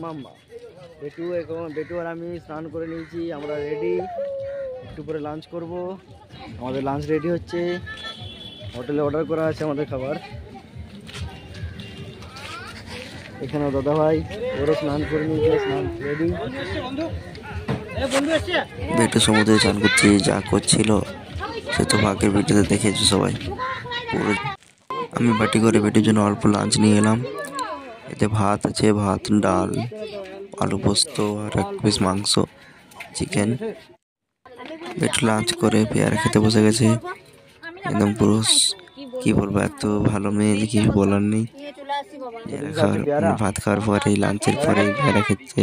মাম্মা বেটু এখন বেটু আর আমি স্নান করে নিয়েছি, আমরা রেডি, একটু পরে লাঞ্চ করব। আমাদের লাঞ্চ রেডি হচ্ছে, হোটেলে অর্ডার করা আছে আমাদের খাবার। এখানেও দাদা ভাই ওরও স্নান করে নিয়েছে, স্নান রেডি। বেটু সমুদ্রে চান করছে, যা করছিল সে তো ভাগ্যের ভিডিওতে দেখেছো সবাই পুরো। আমি বাটি করে বেটির জন্য অল্প লাঞ্চ নিয়ে এলাম। এতে ভাত আছে, ভাত, ডাল, আলু পোস্ত আর এক পিস মাংস, চিকেন। বেটু লাঞ্চ করে পেয়ারা খেতে বসে গেছে, একদম পুরো কি বলবো, এত ভালো মেয়ে যে কিছু বলার নেই। ভাত খাওয়ার পরে লাঞ্চের পরে পেয়ারা খেচ্ছে।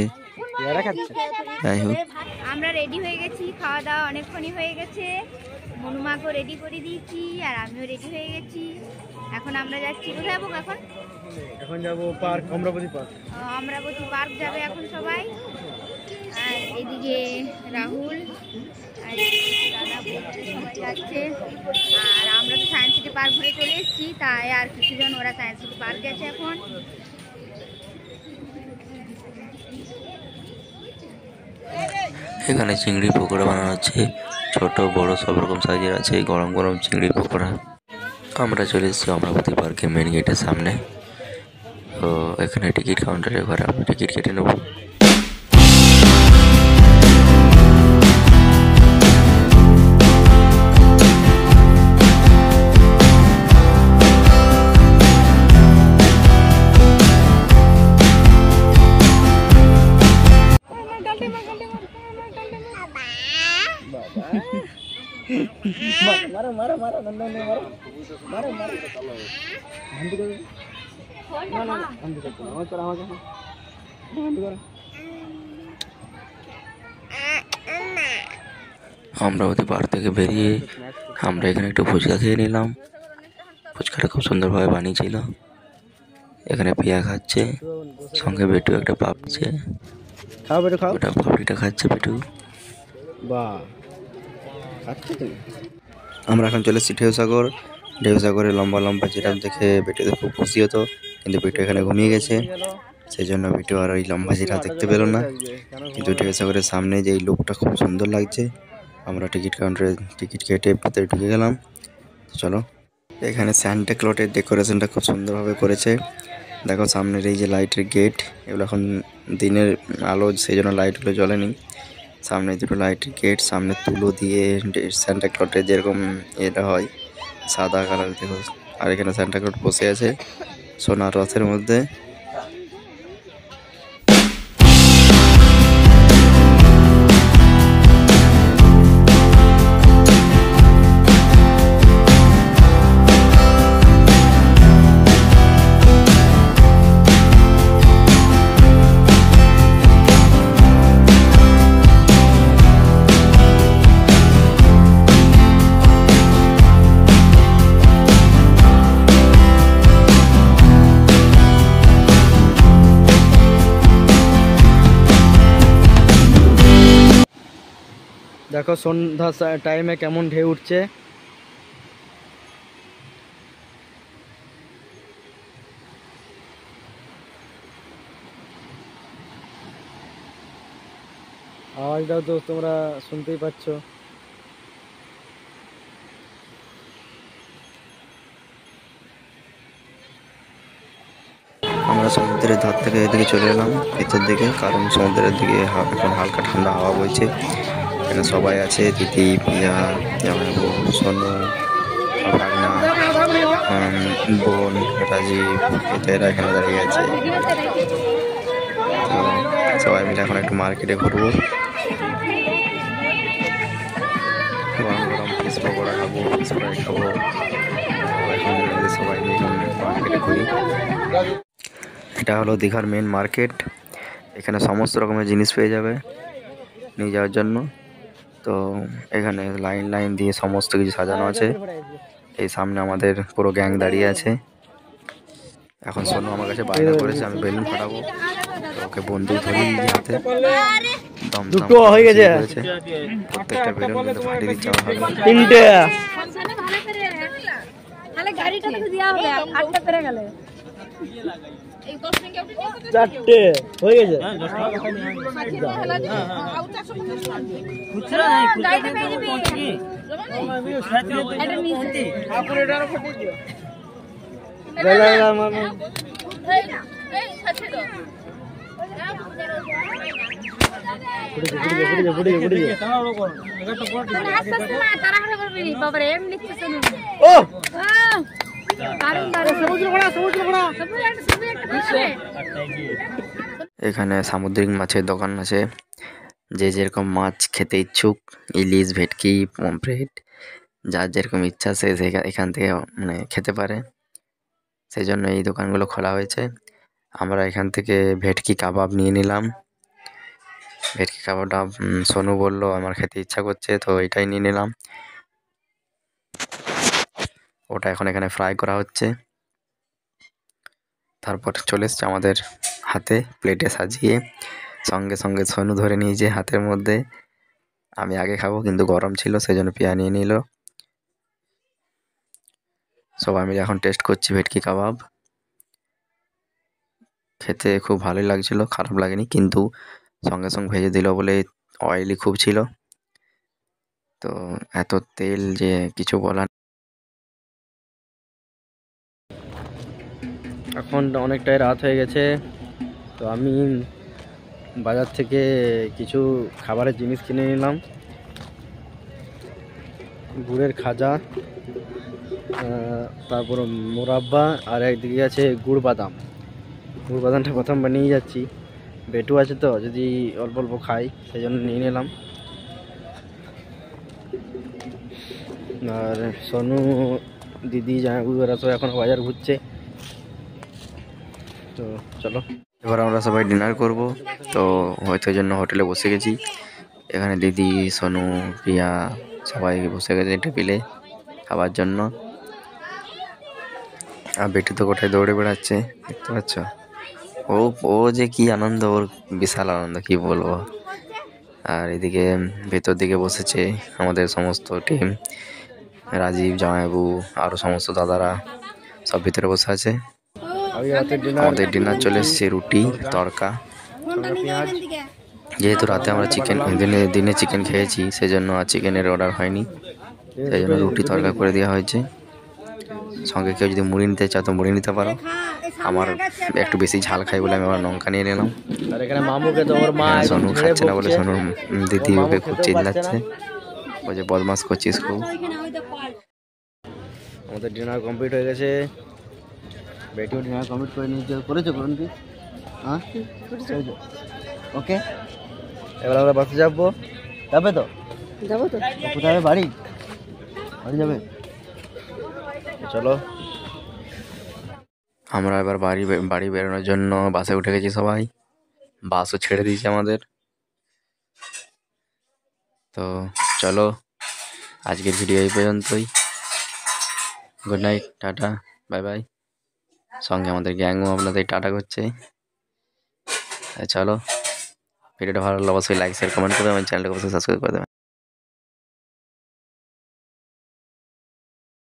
যাই হোক, আমরা রেডি হয়ে গেছি, খাওয়া দাওয়া অনেকক্ষণই হয়ে গেছে। মনুমাকেও রেডি করে দিয়েছি আর আমিও রেডি হয়ে গেছি। এখন আমরা যাচ্ছি কোথায় যাবো? এখন যাবো park, Amaravati park. Amaravati park যাবে এখন সবাই। আর এদিকে রাহুল আর দাদা সবাই যাচ্ছে। আর আমরা তো সায়েন্স সিটি পার্ক ঘুরে চলে এসেছি, তাই আর কিছুজন ওরা সায়েন্স সিটি পার্ক গেছে এখন। এখানে চিংড়ি পকোড়া বানানো হচ্ছে, ছোট বড় সব রকম সাইজের আছে, গরম গরম চিংড়ি পকোড়া। আমরা চলে এসেছি অমরাবতী পার্কের মেন গেটের সামনে। তো এখানে টিকিট কাউন্টারে ঘরে আমরা টিকিট কেটে নেব। मारो मारो मारो नंदन ने मारो मारो मारो बंद कर ना ना बंद कर आवाज कर आवाज बंद कर। অমরাবতী পার্ক থেকে বেরিয়ে আমরা এখানে একটু ফুচকা খেয়ে নিলাম। ফুচকাটা খুব সুন্দরভাবে বানিয়েছিল। এখানে পিয়া খাচ্ছে, সঙ্গে বেটু একটা পাপছে। খাও বেটু খাও, ওটা পাপড়িটা খাচ্ছে বেটু। বাহ, আমরা এখন চলে এসেছি ঢেউসাগর। ঢেউসাগরে লম্বা লম্বা জিরাফ দেখে বেটুতে খুব খুশি হতো, কিন্তু বেটু এখানে ঘুমিয়ে গেছে, সেই জন্য বেটু আর ওই লম্বা জিরাফ দেখতে পেল না। কিন্তু ঢেউসাগরের সামনে যে এই লোকটা খুব সুন্দর লাগছে। আমরা টিকিট কাউন্টারে টিকিট কেটে ভিতরে ঢুকে গেলাম। চলো, এখানে স্যান্টা ক্লটের ডেকোরেশনটা খুব সুন্দরভাবে করেছে। দেখো সামনের এই যে লাইটের গেট, এগুলো এখন দিনের আলো, সেই জন্য লাইটগুলো জ্বলেনি। সামনে দুটো লাইটের গেট, সামনে তুলো দিয়ে সান্টা ক্লটের যেরকম এটা হয় সাদা কালার দেখো। আর এখানে সান্টা ক্লট বসে আছে সোনার রথের মধ্যে। দেখো সন্ধ্যা টাইমে কেমন ঢেউ উঠছে। আওয়াজটাও তো তোমরা শুনতেই পাচ্ছ। আমরা সমুদ্রের ধার থেকে এদিকে চলে এলাম ভিতর দিকে, কারণ সমুদ্রের দিকে এখন হালকা ঠান্ডা হাওয়া বইছে। এখানে সবাই আছে, দিদি, পিয়া, জামাইবাবু, সোনু, ভাগনা, বোন, রাজীব, এরা এখানে দাঁড়িয়ে আছে। তো সবাই মিলে এখন একটু মার্কেটে ঘুরবো, গরম গরম ফিশ পকোড়া খাবো, ফিশ ফ্রাই খাবো। এখন সবাই মিলে মার্কেটে ঘুরি। এটা হলো দীঘার মেন মার্কেট। এখানে সমস্ত রকমের জিনিস পেয়ে যাবে নিয়ে যাওয়ার জন্য। তো এখানে লাইন লাইন দিয়ে সমস্ত কিছু সাজানো আছে। এই সামনে আমাদের পুরো গ্যাং দাঁড়িয়ে আছে। এখন সোনু আমার কাছে বায়না করেছে আমি বেলুন ফাটাবো, ওকে বন্দুক ধরিয়ে দিয়েছে হাতে। দুটো হয়ে গেছে, প্রত্যেকটা বেলুন কিন্তু ফাটিয়ে দিচ্ছে আমার হাতে। তিনটে চারটে হয়ে গেছে। ও এখানে সামুদ্রিক মাছের দোকান আছে, যে যেরকম মাছ খেতে ইচ্ছুক, ইলিশ, ভেটকি, পমফ্রেট, যার যেরকম ইচ্ছা সে এখান থেকে মানে খেতে পারে। সেই জন্য এই দোকানগুলো খোলা হয়েছে। আমরা এখান থেকে ভেটকি কাবাব নিয়ে নিলাম। ভেটকি কাবাবটা সোনু বললো আমার খেতে ইচ্ছা করছে, তো এটাই নিয়ে নিলাম। ওটা এখন এখানে ফ্রাই করা হচ্ছে। তারপর চলে এসছে আমাদের হাতে প্লেটে সাজিয়ে। সঙ্গে সঙ্গে সোনু ধরে নিয়েছে হাতের মধ্যে। আমি আগে খাবো, কিন্তু গরম ছিল সেই জন্য পিয়া নিয়ে নিল। সবাই মিলে এখন টেস্ট করছি ভেটকি কাবাব। খেতে খুব ভালোই লাগছিল, খারাপ লাগেনি, কিন্তু সঙ্গে সঙ্গে ভেজে দিল বলে অয়েলি খুব ছিল, তো এত তেল যে কিছু বলার। এখন অনেকটাই রাত হয়ে গেছে, তো আমি বাজার থেকে কিছু খাবারের জিনিস কিনে নিলাম। গুড়ের খাজা, তারপর মোরাব্বা, আর একদিকে আছে গুড় বাদাম। গুড় বাদামটা প্রথম বানিয়ে যাচ্ছি। বেটু আছে তো, যদি অল্প অল্প খাই সেই জন্য নিয়ে নিলাম। আর সোনু, দিদি, জামাইবাবুরা তো এখন বাজার ঘুরছে। তো চলো, এবার আমরা সবাই ডিনার করব। তো হয়তো জন্য হোটেলে বসে গেছি। এখানে দিদি, সোনু, প্রিয়া সবাই বসে গেছে টেবিলে খাবার জন্য। আর বেটু তো কোথায় দৌড়ে বেড়াচ্ছে, দেখতে পাচ্ছ। ও ও যে কি আনন্দ, ওর বিশাল আনন্দ, কি বলবো। আর এদিকে ভেতর দিকে বসেছে আমাদের সমস্ত টিম, রাজীব, জামাইবাবু, আরও সমস্ত দাদারা সব ভিতরে বসে আছে। আমাদের ডিনার চলে এসছে, রুটি, তড়কা। যেহেতু রাতে আমরা দিনে চিকেন খেয়েছি, সেই জন্য আর চিকেনের অর্ডার হয়নি, সেই জন্য রুটি তড়কা করে দেওয়া হয়েছে। সঙ্গে কেউ যদি মুড়ি নিতে চাও তো মুড়ি নিতে পারো। আমার একটু বেশি ঝাল খাই বলে আমি আবার লঙ্কা নিয়ে নিলাম। আর এখানে মামুকে তো ওর মা সোনু খাচ্ছে না বলে সোনুর দিদি ওকে খুব চিল্লাচ্ছে, ওই যে বদমাস করছিস খুব। আমাদের ডিনার কমপ্লিট হয়ে গেছে। বেটিও ডিনার কমপ্লিট করে নিয়েছে। করেছো করুন কি? হ্যাঁ, ওকে। এবার আমরা বাসে যাবো। যাবে তো? যাবো তো। কোথায় যাবে? বাড়ি যাবে? চলো, আমরা এবার বাড়ি বেরোনোর জন্য বাসে উঠে গেছি সবাই। বাসও ছেড়ে দিয়েছে আমাদের। তো চলো, আজকের ভিডিও এই পর্যন্তই। Good night, tata, bye bye. সঙ্গে আমাদের গ্যাংও আপনাদের টাটা করছে। চলো, ভিডিওটা ভালো লাগলে অবশ্যই লাইক, শেয়ার, কমেন্ট করবে, আমার চ্যানেলটাকে অবশ্যই সাবস্ক্রাইব করে দেবেন।